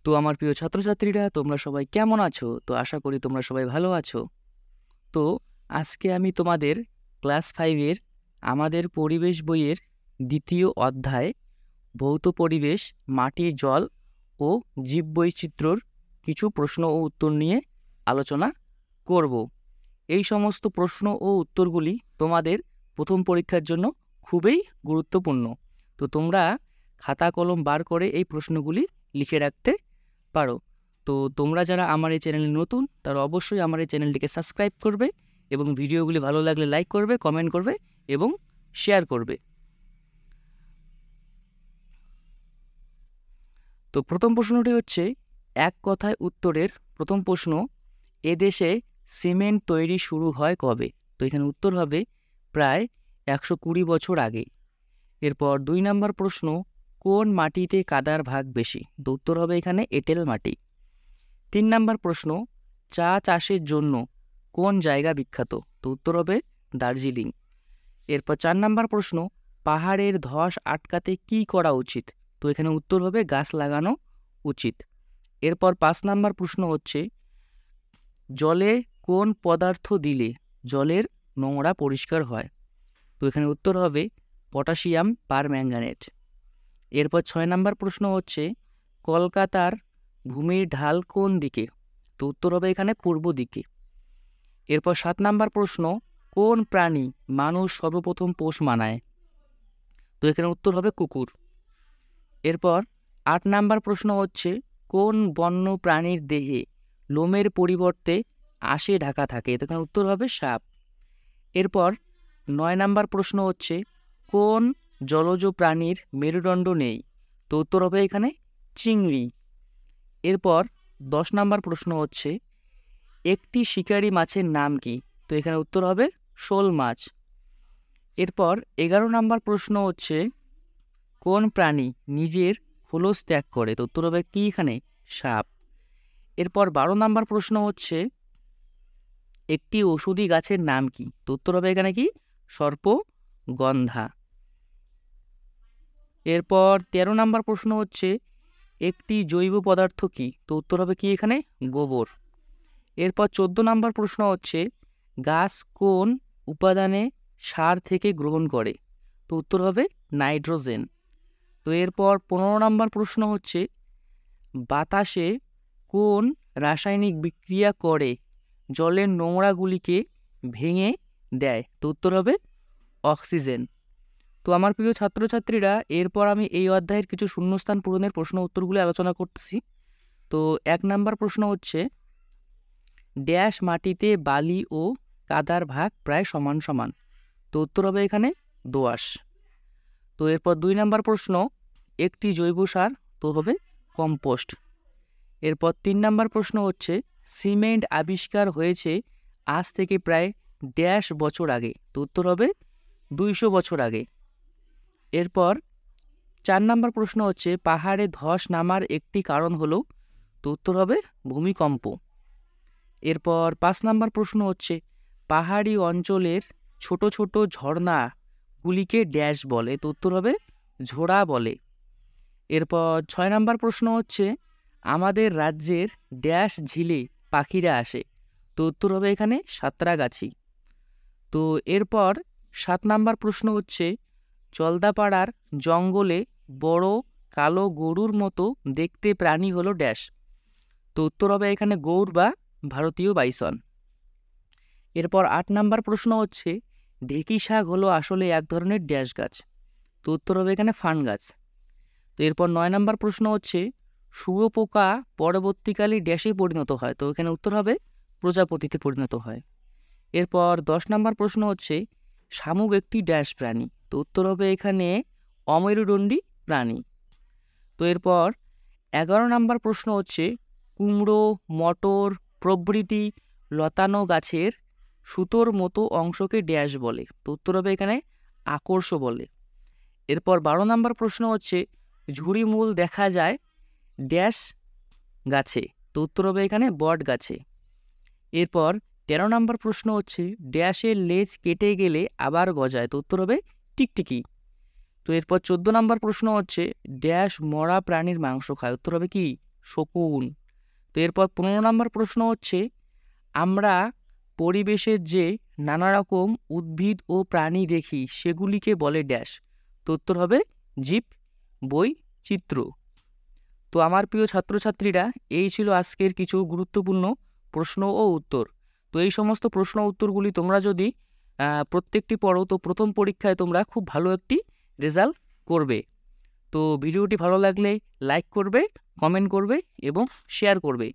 তো আমার প্রিয় ছাত্রছাত্রীরা, তোমরা সবাই কেমন আছো? তো আশা করি তোমরা সবাই ভালো আছো। তো আজকে আমি তোমাদের ক্লাস 5-এর আমাদের পরিবেশ বইয়ের দ্বিতীয় অধ্যায় ভৌত পরিবেশ, মাটি, জল ও জীববৈচিত্র্যর কিছু প্রশ্ন ও উত্তর নিয়ে আলোচনা করব। এই সমস্ত প্রশ্ন ও উত্তরগুলি তোমাদের প্রথম পরীক্ষার জন্য খুবই গুরুত্বপূর্ণ। তো তোমরা খাতা কলম বার করে এই প্রশ্নগুলি লিখে রাখতে পারো। তো তোমরা যারা আমার এই চ্যানেলে নতুন, তারা অবশ্যই আমার এই চ্যানেলটিকে সাবস্ক্রাইব করবে এবং ভিডিওগুলি ভালো লাগলে লাইক করবে, কমেন্ট করবে এবং শেয়ার করবে। তো প্রথম প্রশ্নটি হচ্ছে, এক কথায় উত্তরের প্রথম প্রশ্ন, এদেশে সিমেন্ট তৈরি শুরু হয় কবে? তো এখানে উত্তর হবে প্রায় 120 বছর আগে। এরপর 2 নম্বর প্রশ্ন, কোন মাটিতে কাদার ভাগ বেশি? তো উত্তর হবে এখানে এঁটেল মাটি। 3 নম্বর প্রশ্ন, চা চাষের জন্য কোন জায়গা বিখ্যাত? তো উত্তর হবে দার্জিলিং। এরপর 4 নম্বর প্রশ্ন, পাহাড়ের ধস আটকাতে কি করা উচিত? তো এখানে উত্তর হবে গাছ লাগানো উচিত। এরপর 5 নম্বর প্রশ্ন হচ্ছে, জলে কোন পদার্থ দিলে জলের নোংরা পরিষ্কার হয়? তো এখানে উত্তর হবে পটাশিয়াম পারম্যাঙ্গানেট। এরপর 6 নম্বর প্রশ্ন হচ্ছে, কলকাতার ভূমির ঢাল কোন দিকে? তো উত্তর হবে এখানে পূর্ব দিকে। এরপর 7 নম্বর প্রশ্ন, কোন প্রাণী মানুষ সর্বপ্রথম পোষ মানায়? তো এখানে উত্তর হবে কুকুর। এরপর 8 নম্বর প্রশ্ন হচ্ছে, কোন বন্য প্রাণীর দেহে লোমের পরিবর্তে আঁশে ঢাকা থাকে? তো এখানে উত্তর হবে সাপ। এরপর 9 নম্বর প্রশ্ন হচ্ছে, কোন জলজ প্রাণীর মেরুদণ্ড নেই? তো উত্তর হবে এখানে চিংড়ি। এরপর 10 নম্বর প্রশ্ন হচ্ছে, একটি শিকারী মাছের নাম কি? তো এখানে উত্তর হবে শোল মাছ। এরপর 11 নম্বর প্রশ্ন হচ্ছে, কোন প্রাণী নিজের খোলস ত্যাগ করে? তো উত্তর হবে কি এখানে সাপ। এরপর 12 নম্বর প্রশ্ন হচ্ছে, একটি ওষুধি গাছের নাম কি? তো উত্তর হবে এখানে কি সর্পগন্ধা। এরপর 13 নম্বর প্রশ্ন হচ্ছে, একটি জৈব পদার্থ কি? তো উত্তর হবে কি এখানে গোবর। এরপর 14 নম্বর প্রশ্ন হচ্ছে, গাছ কোন উপাদানে সার থেকে গ্রহণ করে? তো উত্তর হবে নাইট্রোজেন। তো এরপর 15 নম্বর প্রশ্ন হচ্ছে, বাতাসে কোন রাসায়নিক বিক্রিয়া করে জলের নোংরাগুলিকে ভেঙে দেয়? তো উত্তর হবে অক্সিজেন। তো আমার প্রিয় ছাত্রছাত্রীরা, এরপর আমি এই অধ্যায়ের কিছু শূন্যস্থান পূরণের প্রশ্ন উত্তরগুলি আলোচনা করতেছি। তো 1 নম্বর প্রশ্ন হচ্ছে, ড্যাশ মাটিতে বালি ও কাদার ভাগ প্রায় সমান সমান? তো উত্তর হবে এখানে দোআঁশ। তো এরপর 2 নম্বর প্রশ্ন, একটি জৈব সার? তো হবে কম্পোস্ট। এরপর 3 নম্বর প্রশ্ন হচ্ছে, সিমেন্ট আবিষ্কার হয়েছে আজ থেকে প্রায় ড্যাশ বছর আগে? তো উত্তর হবে 200 বছর আগে। এরপর 4 নম্বর প্রশ্ন হচ্ছে, পাহাড়ে ধস নামার একটি কারণ হলো? তো উত্তর হবে ভূমিকম্প। এরপর 5 নম্বর প্রশ্ন হচ্ছে, পাহাড়ি অঞ্চলের ছোট ছোট ঝর্ণাগুলিকে ড্যাশ বলে? তো উত্তর হবে ঝোড়া বলে। এরপর 6 নম্বর প্রশ্ন হচ্ছে, আমাদের রাজ্যের ড্যাশ ঝিলে পাখিরা আসে? তো উত্তর হবে এখানে সাঁতরাগাছি। তো এরপর 7 নম্বর প্রশ্ন হচ্ছে, জলদাপাড়ার জঙ্গলে বড় কালো গরুর মতো দেখতে প্রাণী হলো ড্যাশ? তো উত্তর হবে এখানে গৌড় বা ভারতীয় বাইসন। এরপর 8 নম্বর প্রশ্ন হচ্ছে, ঢেঁকি শাক হলো আসলে এক ধরনের ড্যাশ গাছ? তো উত্তর হবে এখানে ফান গাছ। তো এরপর 9 নম্বর প্রশ্ন হচ্ছে, শুঁয়োপোকা পরবর্তীকালে ড্যাশে পরিণত হয়? তো এখানে উত্তর হবে প্রজাপতিতে পরিণত হয়। এরপর 10 নম্বর প্রশ্ন হচ্ছে, শামুক একটি ড্যাশ প্রাণী? তো উত্তর হবে এখানে অমেরুদণ্ডী প্রাণী। তো এরপর 11 নম্বর প্রশ্ন হচ্ছে, কুমড়ো, মটর প্রভৃতি লতানো গাছের সুতোর মতো অংশকে ড্যাশ বলে? তো উত্তর হবে এখানে আকর্ষ বলে। এরপর 12 নম্বর প্রশ্ন হচ্ছে, ঝুড়ি মূল দেখা যায় ড্যাশ গাছে? তো উত্তর হবে এখানে বট গাছে। এরপর 13 নম্বর প্রশ্ন হচ্ছে, ড্যাশের লেজ কেটে গেলে আবার গজায়? তো উত্তর হবে টিকটিকি। তো এরপর 14 নম্বর প্রশ্ন হচ্ছে, ড্যাশ মরা প্রাণীর মাংস খায়? উত্তর হবে কি শকুন। তো এরপর 15 নম্বর প্রশ্ন হচ্ছে, আমরা পরিবেশের যে নানা রকম উদ্ভিদ ও প্রাণী দেখি সেগুলিকে বলে ড্যাশ। তো উত্তর হবে জীব বৈচিত্র্য। তো আমার প্রিয় ছাত্রছাত্রীরা, এই ছিল আজকের কিছু গুরুত্বপূর্ণ প্রশ্ন ও উত্তর। তো এই সমস্ত প্রশ্ন উত্তরগুলি তোমরা যদি প্রত্যেকটি পড়ো, তো প্রথম পরীক্ষায় তোমরা খুব ভালো একটি রেজাল্ট করবে। তো ভিডিওটি ভালো লাগলে লাইক করবে, কমেন্ট করবে এবং শেয়ার করবে।